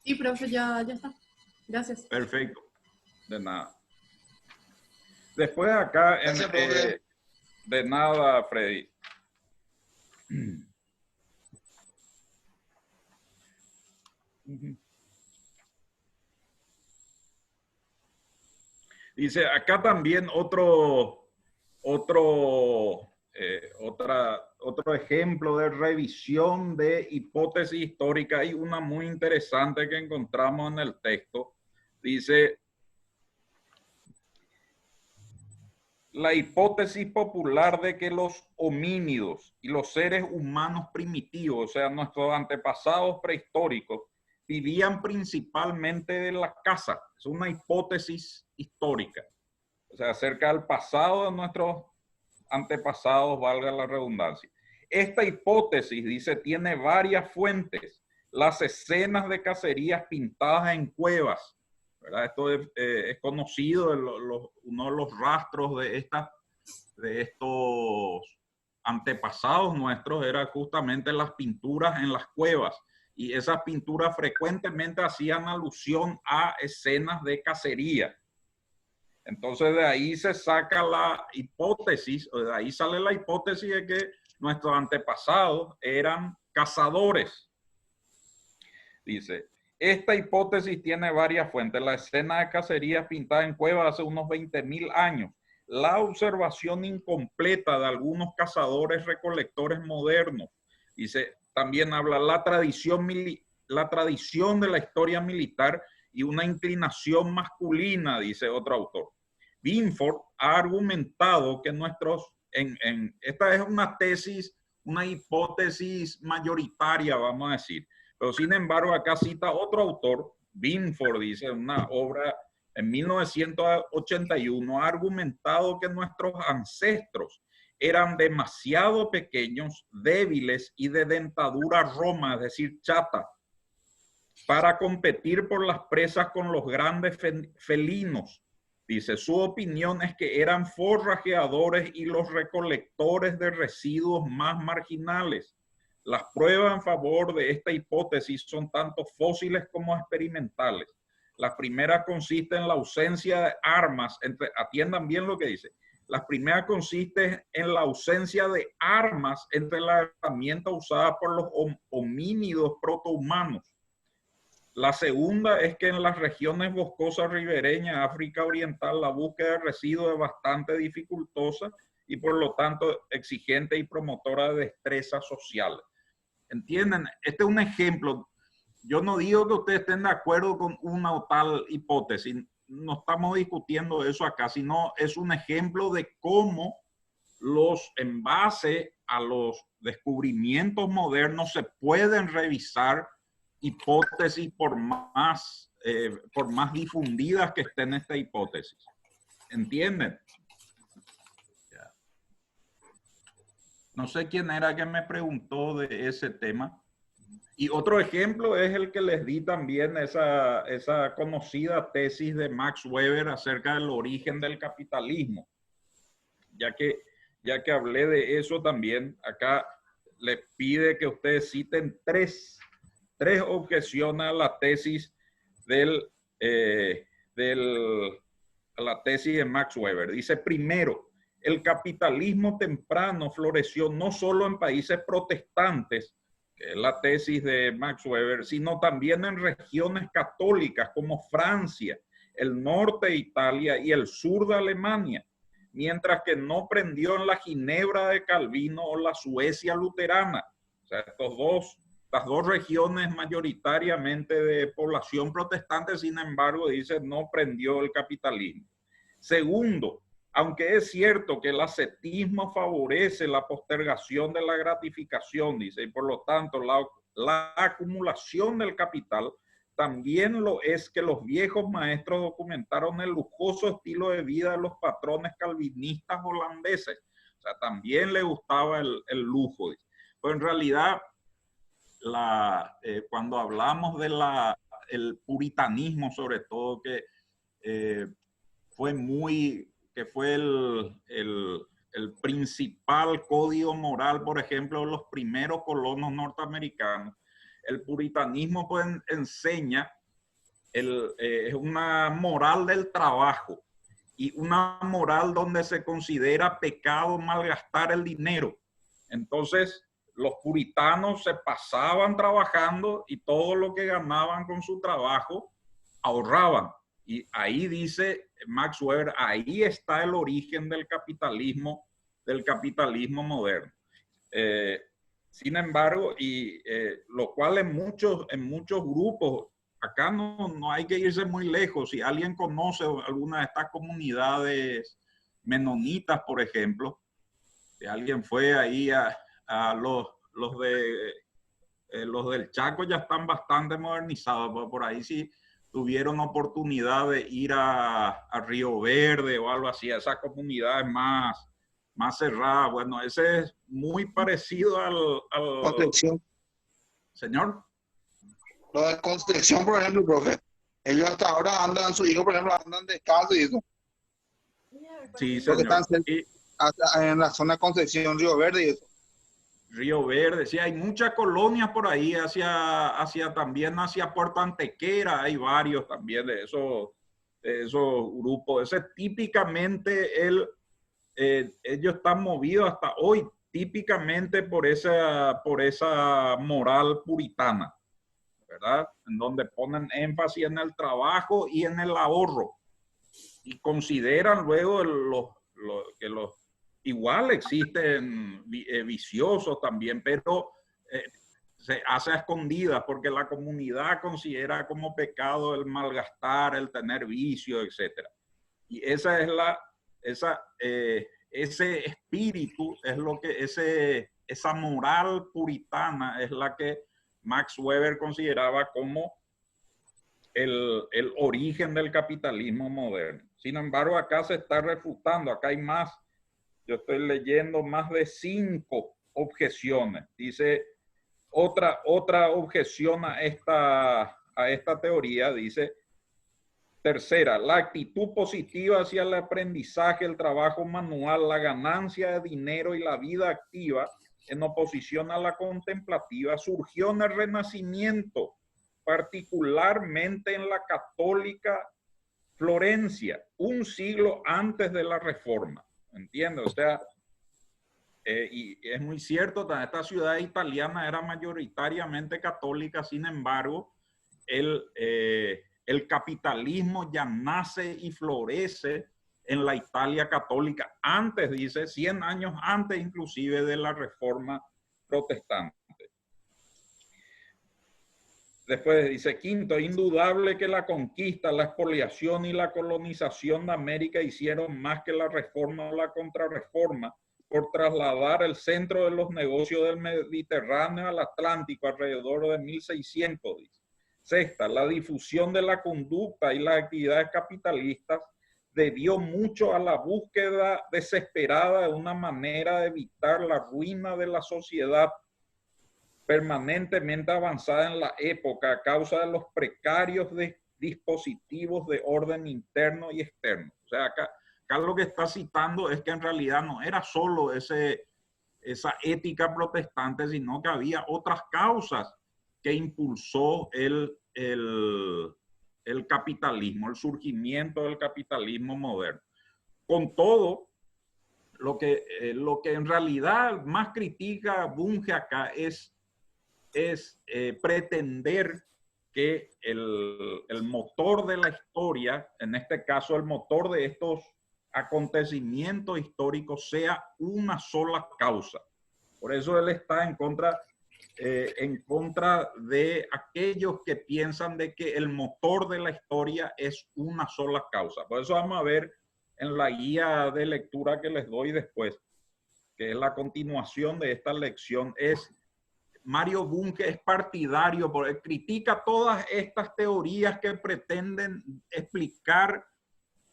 Sí, profe, ya está. Gracias. Perfecto. De nada. Después acá, Gracias, profe. de nada, Freddy. Dice, acá también otro ejemplo de revisión de hipótesis histórica. Hay una muy interesante que encontramos en el texto. Dice, la hipótesis popular de que los homínidos y los seres humanos primitivos, o sea, nuestros antepasados prehistóricos, vivían principalmente de la caza. Es una hipótesis histórica. O sea, acerca del pasado de nuestros antepasados, valga la redundancia. Esta hipótesis, dice, tiene varias fuentes. Las escenas de cacerías pintadas en cuevas, ¿verdad? Esto es conocido, uno de los rastros de estos antepasados nuestros era justamente las pinturas en las cuevas. Y esas pinturas frecuentemente hacían alusión a escenas de cacería. Entonces de ahí se saca la hipótesis, o de ahí sale la hipótesis de que nuestros antepasados eran cazadores. Dice, esta hipótesis tiene varias fuentes. La escena de cacería pintada en cuevas hace unos 20.000 años. La observación incompleta de algunos cazadores recolectores modernos. Dice, también habla la tradición de la historia militar y una inclinación masculina, dice otro autor. Binford ha argumentado que esta es una tesis, una hipótesis mayoritaria, vamos a decir, pero sin embargo acá cita otro autor, Binford, dice, una obra en 1981, ha argumentado que nuestros ancestros eran demasiado pequeños, débiles y de dentadura roma, es decir, chata, para competir por las presas con los grandes felinos. Dice, su opinión es que eran forrajeadores y los recolectores de residuos más marginales. Las pruebas en favor de esta hipótesis son tanto fósiles como experimentales. La primera consiste en la ausencia de armas, atiendan bien lo que dice, la primera consiste en la ausencia de armas entre la herramienta usada por los homínidos protohumanos. La segunda es que en las regiones boscosas ribereñas de África Oriental la búsqueda de residuos es bastante dificultosa y por lo tanto exigente y promotora de destrezas sociales. ¿Entienden? Este es un ejemplo. Yo no digo que ustedes estén de acuerdo con una o tal hipótesis. No estamos discutiendo eso acá, sino es un ejemplo de cómo en base a los descubrimientos modernos se pueden revisar hipótesis por más difundidas que estén esta hipótesis. ¿Entienden? No sé quién era que me preguntó de ese tema. Y otro ejemplo es el que les di también, esa conocida tesis de Max Weber acerca del origen del capitalismo. Ya que hablé de eso también, acá les pide que ustedes citen tres objeciones a la tesis a la tesis de Max Weber. Dice, primero, el capitalismo temprano floreció no solo en países protestantes, que es la tesis de Max Weber, sino también en regiones católicas como Francia, el norte de Italia y el sur de Alemania, mientras que no prendió en la Ginebra de Calvino o la Suecia luterana. O sea, estas dos regiones mayoritariamente de población protestante, sin embargo, dice, no prendió el capitalismo. Segundo, aunque es cierto que el ascetismo favorece la postergación de la gratificación, dice, y por lo tanto la acumulación del capital, también lo es que los viejos maestros documentaron el lujoso estilo de vida de los patrones calvinistas holandeses. O sea, también le gustaba el lujo. Dice. Pero en realidad, cuando hablamos del puritanismo, sobre todo, que fue el principal código moral, por ejemplo, de los primeros colonos norteamericanos. el puritanismo pues, enseña es una moral del trabajo y una moral donde se considera pecado malgastar el dinero. Entonces, los puritanos se pasaban trabajando y todo lo que ganaban con su trabajo ahorraban. Y ahí dice Max Weber, ahí está el origen del capitalismo moderno. Sin embargo, lo cual en muchos grupos, acá no hay que irse muy lejos. Si alguien conoce alguna de estas comunidades menonitas, por ejemplo, si alguien fue ahí a los del Chaco ya están bastante modernizados, por ahí sí tuvieron oportunidad de ir a Río Verde o algo así, a esas comunidades más cerradas. Bueno, ese es muy parecido al Concepción. Señor. Lo de Concepción, por ejemplo, profe. Ellos hasta ahora andan, sus hijos, por ejemplo, andan descalzos y eso. Sí, Porque señor. están en la zona de Concepción, Río Verde y eso. Río Verde, sí, hay muchas colonias por ahí, también hacia Puerto Antequera, hay varios también de esos grupos. Ese típicamente ellos están movidos hasta hoy típicamente por esa moral puritana, ¿verdad? En donde ponen énfasis en el trabajo y en el ahorro. Y consideran luego que los igual existen viciosos también, pero se hace a escondidas porque la comunidad considera como pecado el malgastar, el tener vicio, etc. Y esa es ese espíritu es lo que, esa moral puritana es la que Max Weber consideraba como el origen del capitalismo moderno. Sin embargo, acá se está refutando, acá hay más. Yo estoy leyendo más de 5 objeciones. Dice, otra objeción a esta teoría, dice, tercera, la actitud positiva hacia el aprendizaje, el trabajo manual, la ganancia de dinero y la vida activa, en oposición a la contemplativa, surgió en el Renacimiento, particularmente en la católica Florencia, un siglo antes de la Reforma. ¿Entiendes? O sea, y es muy cierto, esta ciudad italiana era mayoritariamente católica, sin embargo, el capitalismo ya nace y florece en la Italia católica antes, dice, 100 años antes inclusive de la Reforma protestante. Después dice, quinto, es indudable que la conquista, la expoliación y la colonización de América hicieron más que la reforma o la contrarreforma por trasladar el centro de los negocios del Mediterráneo al Atlántico alrededor de 1600. Dice. Sexta, la difusión de la conducta y las actividades capitalistas debió mucho a la búsqueda desesperada de una manera de evitar la ruina de la sociedad permanentemente avanzada en la época a causa de los precarios dispositivos de orden interno y externo. O sea, acá lo que está citando es que en realidad no era solo esa ética protestante, sino que había otras causas que impulsó el capitalismo, el surgimiento del capitalismo moderno. Con todo, lo que en realidad más critica Bunge acá es pretender que el motor de la historia, en este caso el motor de estos acontecimientos históricos, sea una sola causa. Por eso él está en contra de aquellos que piensan de que el motor de la historia es una sola causa. Por eso vamos a ver en la guía de lectura que les doy después, que es la continuación de esta lección, Mario Bunge es partidario, porque critica todas estas teorías que pretenden explicar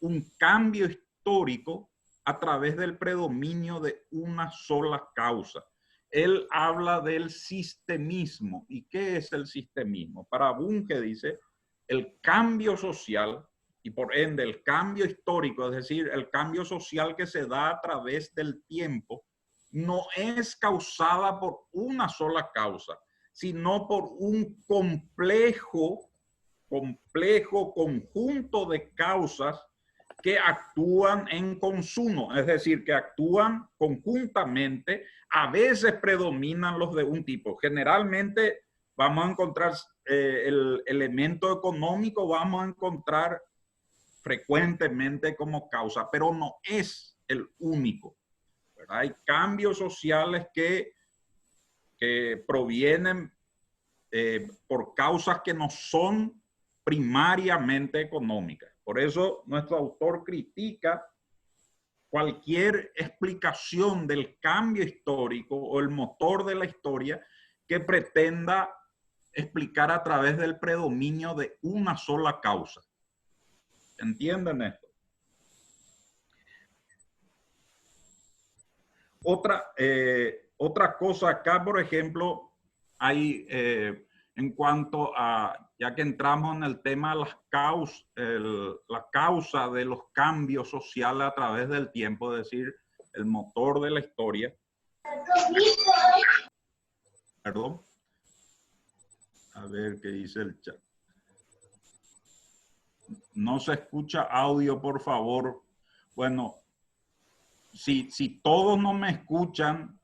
un cambio histórico a través del predominio de una sola causa. Él habla del sistemismo. ¿Y qué es el sistemismo? Para Bunge dice, el cambio social y por ende el cambio histórico, es decir, el cambio social que se da a través del tiempo, no es causada por una sola causa, sino por un complejo conjunto de causas que actúan en consumo, es decir, que actúan conjuntamente. A veces predominan los de un tipo. Generalmente vamos a encontrar el elemento económico, vamos a encontrar frecuentemente como causa, pero no es el único, ¿verdad? Hay cambios sociales que provienen por causas que no son primariamente económicas. Por eso nuestro autor critica cualquier explicación del cambio histórico o el motor de la historia que pretenda explicar a través del predominio de una sola causa. ¿Entienden esto? Otra cosa acá, por ejemplo, hay en cuanto a, ya que entramos en el tema de la causa de los cambios sociales a través del tiempo, es decir, el motor de la historia. Perdón. A ver qué dice el chat. No se escucha audio, por favor. Bueno, si todos no me escuchan,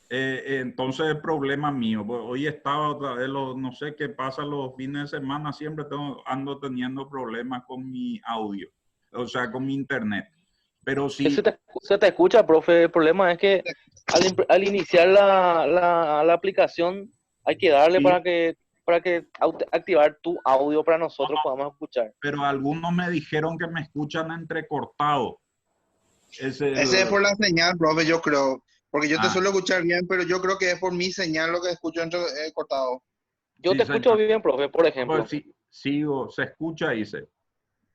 entonces es problema mío. Hoy estaba otra vez, no sé qué pasa los fines de semana, siempre ando teniendo problemas con mi audio, o sea, con mi internet. Pero si... Se te escucha, profe. El problema es que al iniciar la aplicación hay que darle sí, para que activar tu audio para nosotros podamos escuchar. Pero algunos me dijeron que me escuchan entrecortado. Ese es por la señal, profe, yo creo. Porque yo te suelo escuchar bien, pero yo creo que es por mi señal lo que escucho cortado. Yo sí, te escucho bien, profe, por ejemplo. Pues sí, sigo, se escucha, dice.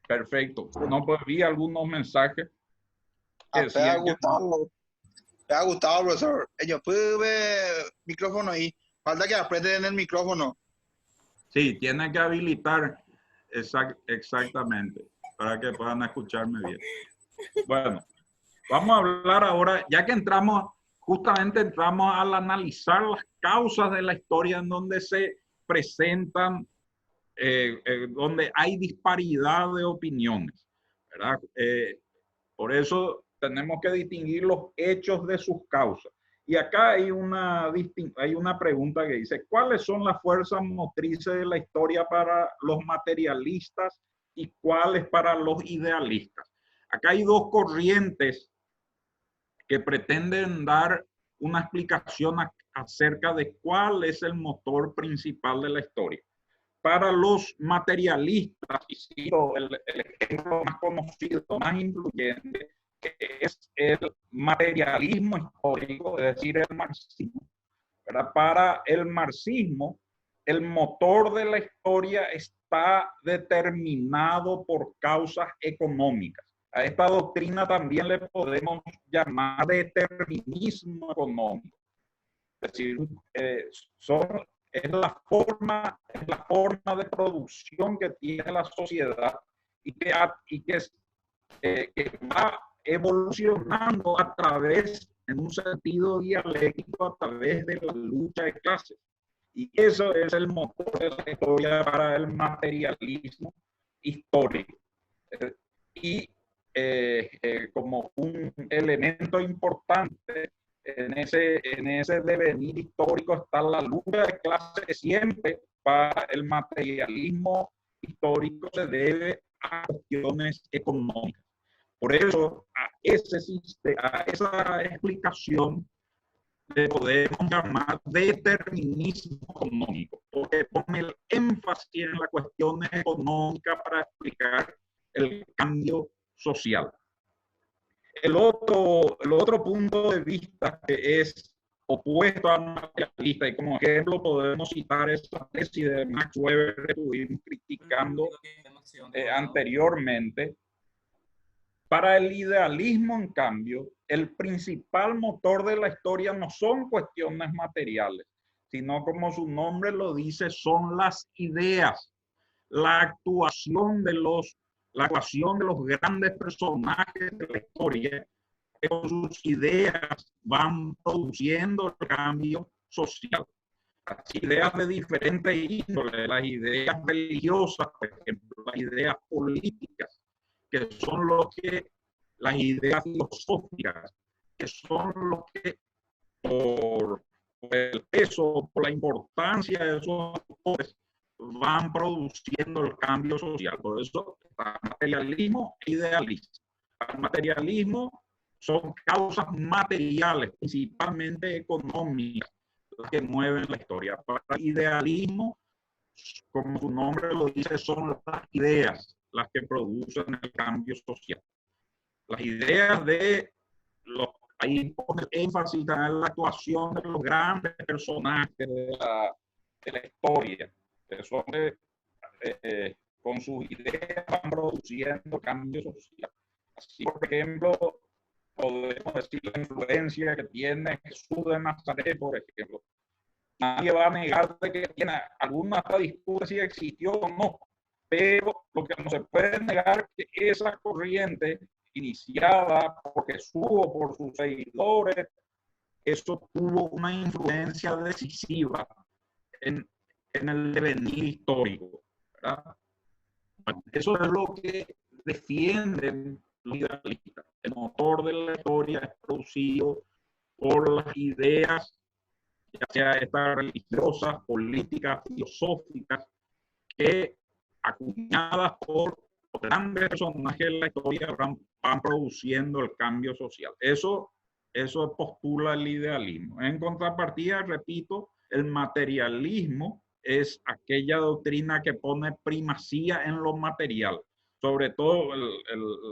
Perfecto. No, pues vi algunos mensajes. Te ha gustado, profesor. Yo pude ver micrófono ahí. Falta que aprieten el micrófono. Sí, tiene que habilitar exactamente para que puedan escucharme bien. Bueno, vamos a hablar ahora, ya que justamente entramos al analizar las causas de la historia en donde se presentan, donde hay disparidad de opiniones, ¿verdad? Por eso tenemos que distinguir los hechos de sus causas. Y acá hay una pregunta que dice, ¿cuáles son las fuerzas motrices de la historia para los materialistas y cuáles para los idealistas? Acá hay dos corrientes que pretenden dar una explicación acerca de cuál es el motor principal de la historia. Para los materialistas, y cito el ejemplo más conocido, más influyente, que es el materialismo histórico, es decir, el marxismo. ¿Verdad? Para el marxismo, el motor de la historia está determinado por causas económicas. A esta doctrina también le podemos llamar determinismo económico. Es decir, es la forma de producción que tiene la sociedad y que va evolucionando a través, en un sentido dialéctico, a través de la lucha de clases. Y eso es el motor de la historia para el materialismo histórico. Y como un elemento importante en ese devenir histórico está la lucha de clases. Siempre para el materialismo histórico se debe a cuestiones económicas. Por eso a esa explicación le podemos llamar determinismo económico, porque pone el énfasis en la cuestión económica para explicar el cambio social. El otro punto de vista que es opuesto al materialista, y como ejemplo podemos citar esa tesis de Max Weber que estuvimos criticando anteriormente. Para el idealismo, en cambio, el principal motor de la historia no son cuestiones materiales, sino, como su nombre lo dice, son las ideas, la actuación de los grandes personajes de la historia, que con sus ideas van produciendo el cambio social. las ideas de diferentes índoles, las ideas religiosas, por ejemplo, las ideas políticas, que son las ideas filosóficas, que son los que por el peso, por la importancia de esos autores, van produciendo el cambio social. Por eso está materialismo e idealismo. El materialismo son causas materiales, principalmente económicas, las que mueven la historia. Para el idealismo, como su nombre lo dice, son las ideas las que producen el cambio social. Las ideas de los, ahí pone énfasis en la actuación de los grandes personajes de la historia, que son con sus ideas van produciendo cambio social. Así, por ejemplo, podemos decir la influencia que tiene Jesús de Nazaret, por ejemplo. Nadie va a negar de que tiene alguna disputa si existió o no, pero lo que no se puede negar es que esa corriente iniciada por Jesús o por sus seguidores, eso tuvo una influencia decisiva en el devenir histórico, ¿verdad? Bueno, eso es lo que defienden los idealistas. El motor de la historia es producido por las ideas, ya sea estas religiosas, políticas, filosóficas, que acuñadas por los grandes personajes de la historia van produciendo el cambio social. Eso postula el idealismo. En contrapartida, repito, el materialismo es aquella doctrina que pone primacía en lo material. Sobre todo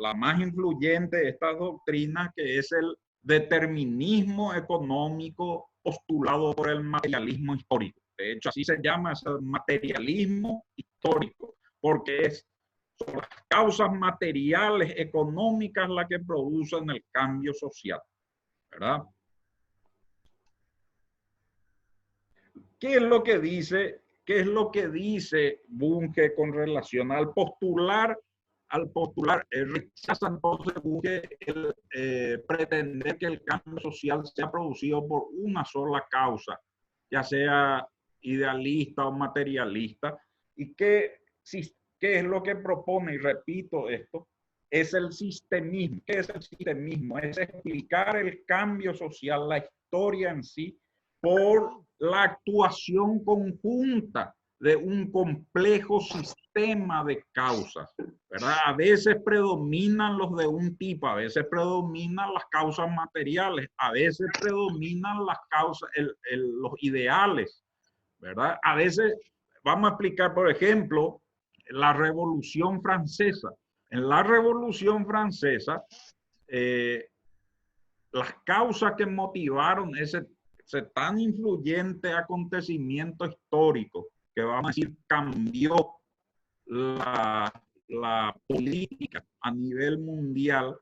la más influyente de estas doctrinas, que es el determinismo económico postulado por el materialismo histórico. De hecho, así se llama, es el materialismo histórico, porque son las causas materiales, económicas, las que producen el cambio social, ¿verdad? ¿Qué es lo que dice Bunge con relación al postular? Rechaza entonces Bunge el pretender que el cambio social sea producido por una sola causa, ya sea idealista o materialista. ¿Y qué es lo que propone? Y repito esto, es el sistemismo. ¿Qué es el sistemismo? Es explicar el cambio social, la historia en sí, por la actuación conjunta de un complejo sistema de causas, ¿verdad? A veces predominan los de un tipo, a veces predominan las causas materiales, a veces predominan las causas, los ideales, ¿verdad? A veces, vamos a explicar, por ejemplo, la Revolución Francesa. En la Revolución Francesa, las causas que motivaron ese tan influyente acontecimiento histórico, que vamos a decir cambió la política a nivel mundial,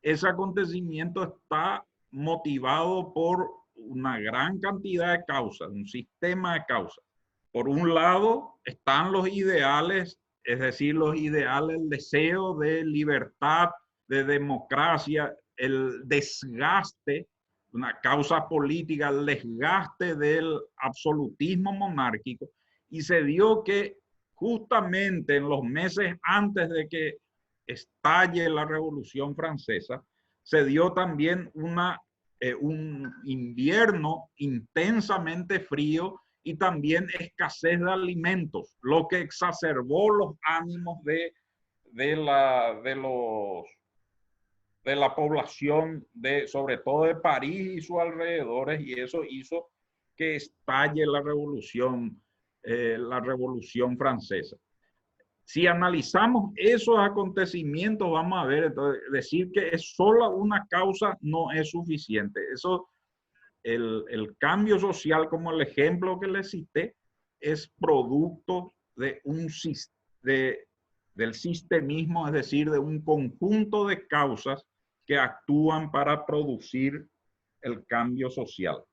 ese acontecimiento está motivado por una gran cantidad de causas, un sistema de causas. Por un lado están los ideales, es decir, los ideales, el deseo de libertad, de democracia, el desgaste, una causa política, el desgaste del absolutismo monárquico, y se dio que justamente en los meses antes de que estalle la Revolución Francesa, se dio también un invierno intensamente frío y también escasez de alimentos, lo que exacerbó los ánimos de la población, sobre todo de París y sus alrededores, y eso hizo que estalle la Revolución Francesa. Si analizamos esos acontecimientos, vamos a ver, entonces, decir que es solo una causa no es suficiente. El cambio social, como el ejemplo que les cité, es producto del sistemismo, es decir, de un conjunto de causas que actúan para producir el cambio social.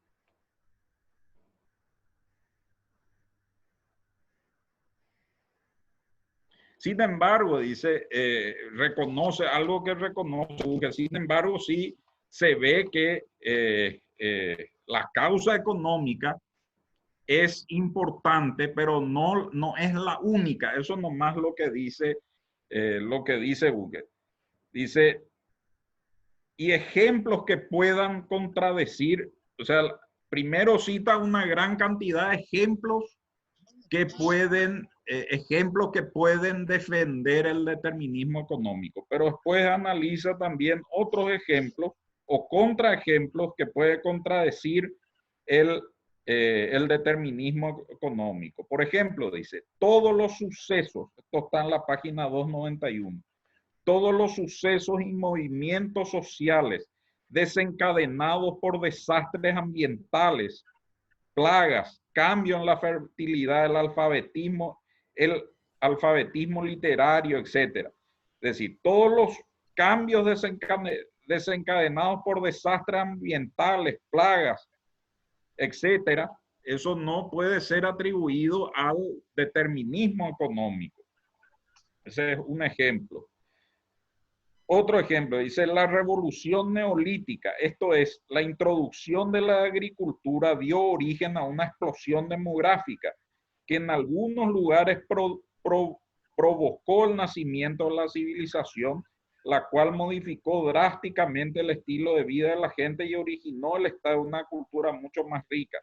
Sin embargo, dice, reconoce algo que reconoce, que sin embargo sí se ve que la causa económica es importante, pero no es la única. Eso nomás lo que dice Bucket. Dice, y ejemplos que puedan contradecir, o sea, primero cita una gran cantidad de ejemplos que pueden defender el determinismo económico, pero después analiza también otros ejemplos o contraejemplos que puede contradecir el determinismo económico. Por ejemplo, dice, todos los sucesos, esto está en la página 291, todos los sucesos y movimientos sociales desencadenados por desastres ambientales, plagas, cambio en la fertilidad, el alfabetismo literario, etc. Es decir, todos los cambios desencadenados por desastres ambientales, plagas, etcétera, eso no puede ser atribuido al determinismo económico. Ese es un ejemplo. Otro ejemplo, dice la revolución neolítica, esto es, la introducción de la agricultura dio origen a una explosión demográfica que en algunos lugares provocó el nacimiento de la civilización, la cual modificó drásticamente el estilo de vida de la gente y originó el estado de una cultura mucho más rica.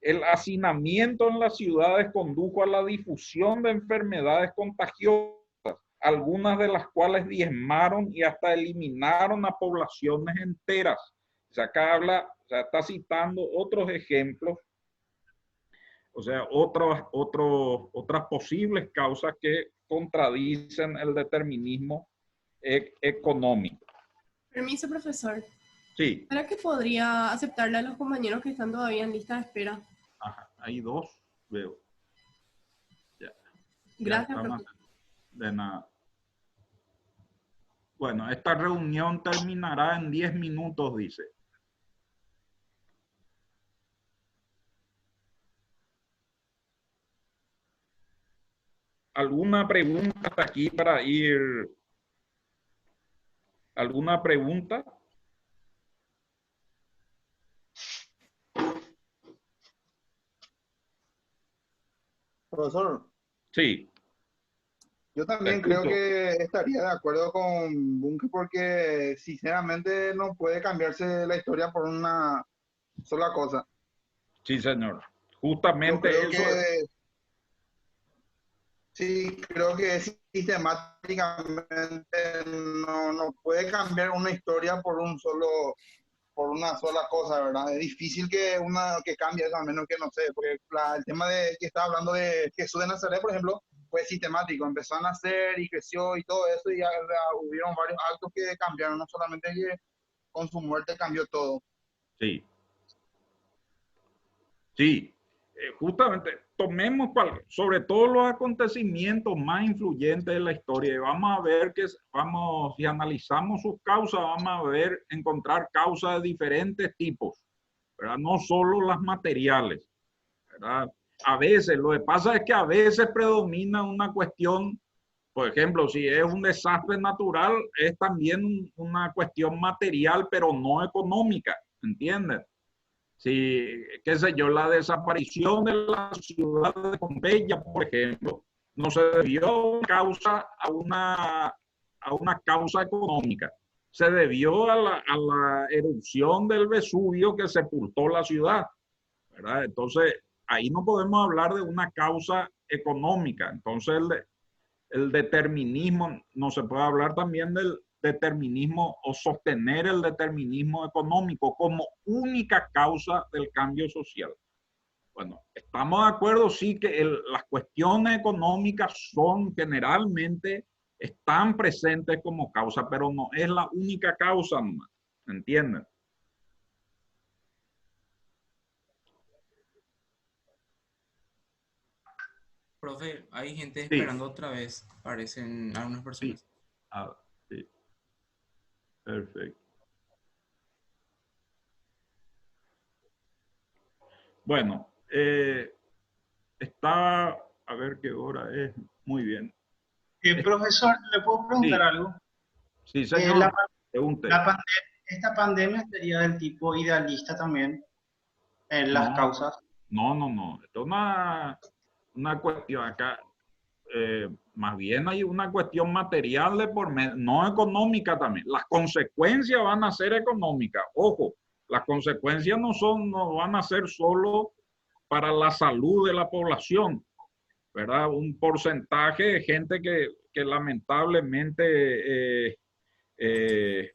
El hacinamiento en las ciudades condujo a la difusión de enfermedades contagiosas, algunas de las cuales diezmaron y hasta eliminaron a poblaciones enteras. O sea, acá está citando otros ejemplos, o sea, otras posibles causas que contradicen el determinismo económico. Permiso, profesor. Sí. ¿Para qué podría aceptarle a los compañeros que están todavía en lista de espera? Ajá, hay dos, veo. Ya. Gracias, Ya profesor. de nada. Bueno, esta reunión terminará en 10 minutos, dice. ¿Alguna pregunta hasta aquí para ir? ¿Alguna pregunta? Profesor. Sí. Yo también creo que estaría de acuerdo con Bunke porque sinceramente no puede cambiarse la historia por una sola cosa. Sí, señor. Justamente eso. Sí, creo que sistemáticamente no puede cambiar una historia por una sola cosa, ¿verdad? Es difícil que cambie eso, a menos que no sé, porque el tema de que estaba hablando de Jesús de Nazaret, por ejemplo, fue sistemático, empezó a nacer y creció y todo eso, y ya hubieron varios actos que cambiaron, no solamente que con su muerte cambió todo. Sí. Sí, justamente tomemos sobre todo los acontecimientos más influyentes de la historia y vamos a ver si analizamos sus causas, vamos a encontrar causas de diferentes tipos, ¿verdad? No solo las materiales, ¿verdad? A veces, lo que pasa es que a veces predomina una cuestión, por ejemplo, si es un desastre natural, es también una cuestión material, pero no económica, ¿entiendes? Sí, qué sé yo, la desaparición de la ciudad de Pompeya, por ejemplo, no se debió a una causa económica, se debió a la erupción del Vesubio que sepultó la ciudad, ¿verdad? Entonces, ahí no podemos hablar de una causa económica. Entonces, el determinismo, no se puede hablar también del determinismo o sostener el determinismo económico como única causa del cambio social. Bueno, estamos de acuerdo, sí, que las cuestiones económicas son generalmente, están presentes como causa, pero no es la única causa nomás, ¿entienden? Profe, hay gente esperando otra vez, parecen algunas personas. Sí. Ah, sí. Perfecto. Bueno, está, a ver qué hora es. Muy bien. Profesor, ¿le puedo preguntar algo? Sí, señor. Pregunte. ¿Esta pandemia sería del tipo idealista también en las causas? no. Esto es una cuestión acá. Más bien hay una cuestión material de por medio, no económica también. Las consecuencias van a ser económicas. Ojo, las consecuencias no van a ser solo para la salud de la población, ¿verdad? Un porcentaje de gente que lamentablemente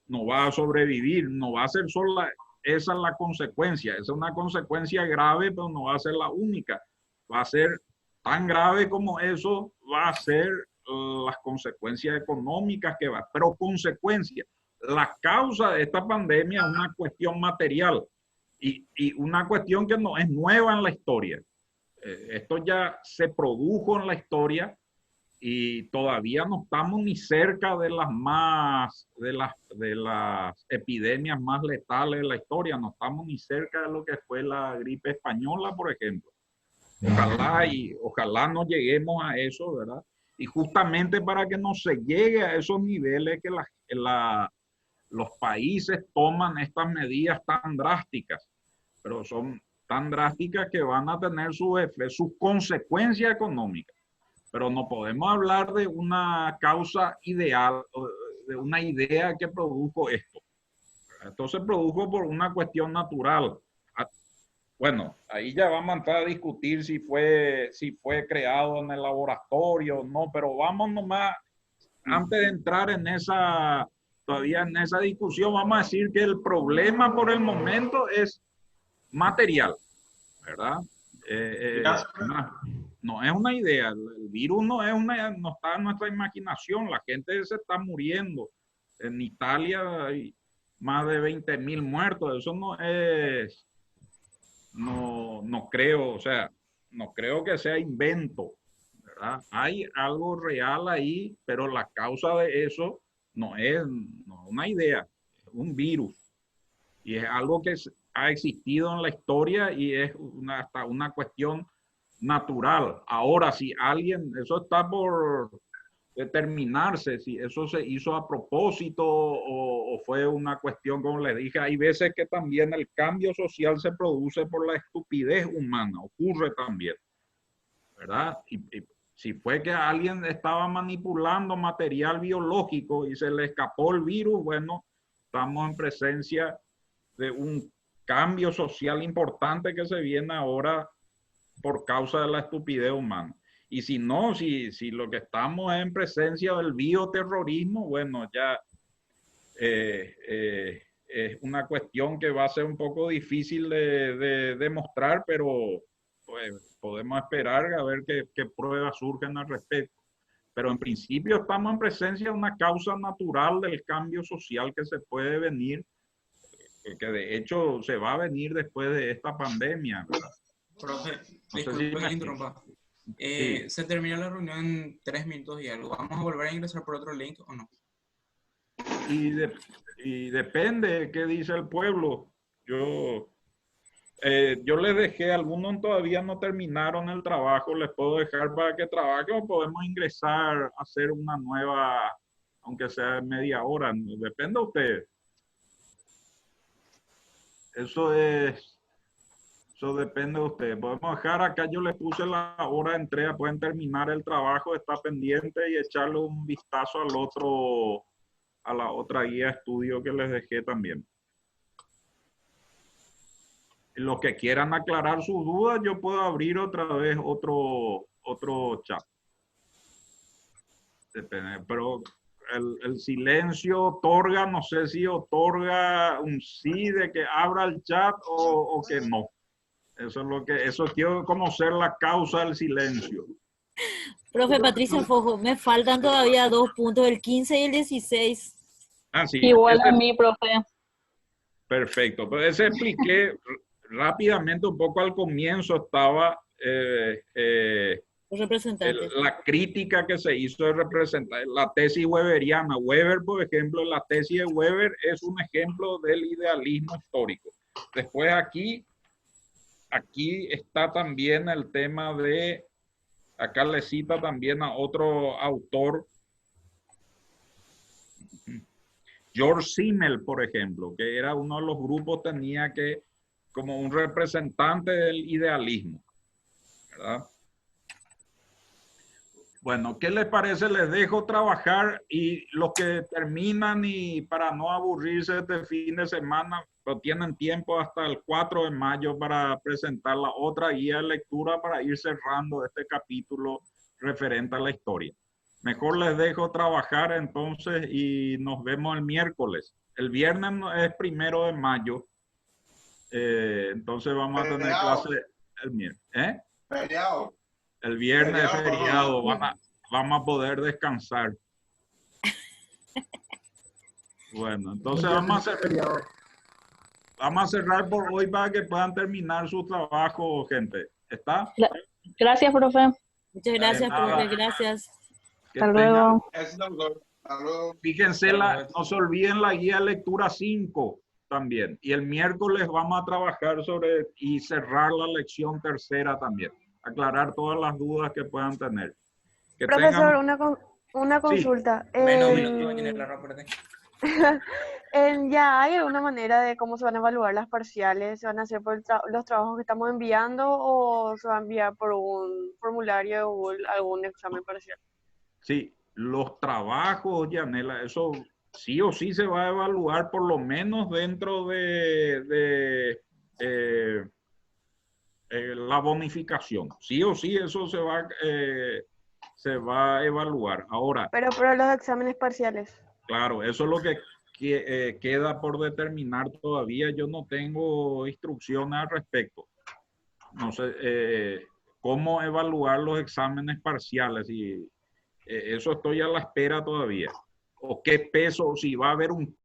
no va a sobrevivir, no va a ser solo esa es la consecuencia, esa es una consecuencia grave, pero no va a ser la única, va a ser tan grave como eso, va a ser las consecuencias económicas que va, pero consecuencias. La causa de esta pandemia es una cuestión material y una cuestión que no es nueva en la historia. Esto ya se produjo en la historia y todavía no estamos ni cerca de las epidemias más letales de la historia. No estamos ni cerca de lo que fue la gripe española, por ejemplo. Ojalá no lleguemos a eso, ¿verdad? Y justamente para que no se llegue a esos niveles que los países toman estas medidas tan drásticas, pero son tan drásticas que van a tener sus consecuencias económicas. Pero no podemos hablar de una causa ideal, de una idea que produjo esto. Esto se produjo por una cuestión natural. Bueno, ahí ya vamos a entrar a discutir si fue creado en el laboratorio o no, pero vamos nomás, antes de entrar todavía en esa discusión, vamos a decir que el problema por el momento es material, ¿verdad? No es una idea, el virus no está en nuestra imaginación, la gente se está muriendo. En Italia hay más de 20.000 muertos, eso no creo, o sea, no creo que sea invento, ¿verdad? Hay algo real ahí, pero la causa de eso no es una idea, es un virus. Y es algo que ha existido en la historia y es hasta una cuestión natural. Ahora, si eso está por determinarse, si eso se hizo a propósito o fue una cuestión, como les dije, hay veces que también el cambio social se produce por la estupidez humana, ocurre también, ¿verdad? Y si fue que alguien estaba manipulando material biológico y se le escapó el virus, bueno, estamos en presencia de un cambio social importante que se viene ahora por causa de la estupidez humana. Y si no, si lo que estamos es en presencia del bioterrorismo, bueno, ya es una cuestión que va a ser un poco difícil de demostrar, pero pues, podemos esperar a ver qué pruebas surgen al respecto. Pero en principio estamos en presencia de una causa natural del cambio social que se puede venir, que de hecho se va a venir después de esta pandemia, ¿verdad? Profe, No sé disculpe si que interrumpa. Sí. Se termina la reunión en 3 minutos y algo. ¿Vamos a volver a ingresar por otro link o no? Y depende de qué dice el pueblo. Yo les dejé, algunos todavía no terminaron el trabajo, les puedo dejar para que trabajen o podemos ingresar a hacer una nueva, aunque sea media hora, depende de ustedes. Eso depende de ustedes. Podemos dejar acá, yo les puse la hora de entrega, pueden terminar el trabajo, está pendiente y echarle un vistazo a la otra guía de estudio que les dejé también. Los que quieran aclarar sus dudas, yo puedo abrir otra vez otro chat. Depende, pero el silencio otorga, no sé si otorga un sí de que abra el chat o que no. Eso quiero conocer la causa del silencio. Profe Patricia Fojo, me faltan todavía 2 puntos, el 15 y el 16. Ah, sí. Igual a mí, profe. Perfecto. Pero ese expliqué rápidamente un poco al comienzo, estaba Los representantes. la crítica que se hizo de representar la tesis weberiana. Weber, por ejemplo, la tesis de Weber es un ejemplo del idealismo histórico. Después aquí está también el tema de, acá le cita también a otro autor, George Simmel, por ejemplo, que era uno de los grupos, tenía que como un representante del idealismo, ¿verdad? Bueno, ¿qué les parece? Les dejo trabajar y los que terminan y para no aburrirse este fin de semana, pero tienen tiempo hasta el 4 de mayo para presentar la otra guía de lectura para ir cerrando este capítulo referente a la historia. Mejor les dejo trabajar entonces y nos vemos el miércoles. El viernes es 1 de mayo, entonces vamos a tener clase el miércoles. Feriado. El viernes es feriado, vamos a poder descansar. Bueno, entonces vamos a cerrar por hoy para que puedan terminar su trabajo, gente. ¿Está? Gracias, profe. Muchas gracias, nada. profe, gracias. Que Hasta tengan- luego. Hasta luego. Fíjense, no se olviden la guía de lectura 5 también. Y el miércoles vamos a trabajar sobre y cerrar la lección 3 también. Aclarar todas las dudas que puedan tener. Que Profesor, tengan- una consulta. Menos un minuto en el reporte. ¿Ya hay alguna manera de cómo se van a evaluar las parciales? ¿Se van a hacer por los trabajos que estamos enviando o se va a enviar por un formulario de Google algún examen parcial? Sí, los trabajos, Yanela, eso sí o sí se va a evaluar por lo menos dentro de la bonificación. Sí o sí eso se va a evaluar. Ahora, Pero los exámenes parciales. claro, eso es lo que queda por determinar todavía. Yo no tengo instrucciones al respecto. No sé cómo evaluar los exámenes parciales y eso estoy a la espera todavía. O qué peso, si va a haber un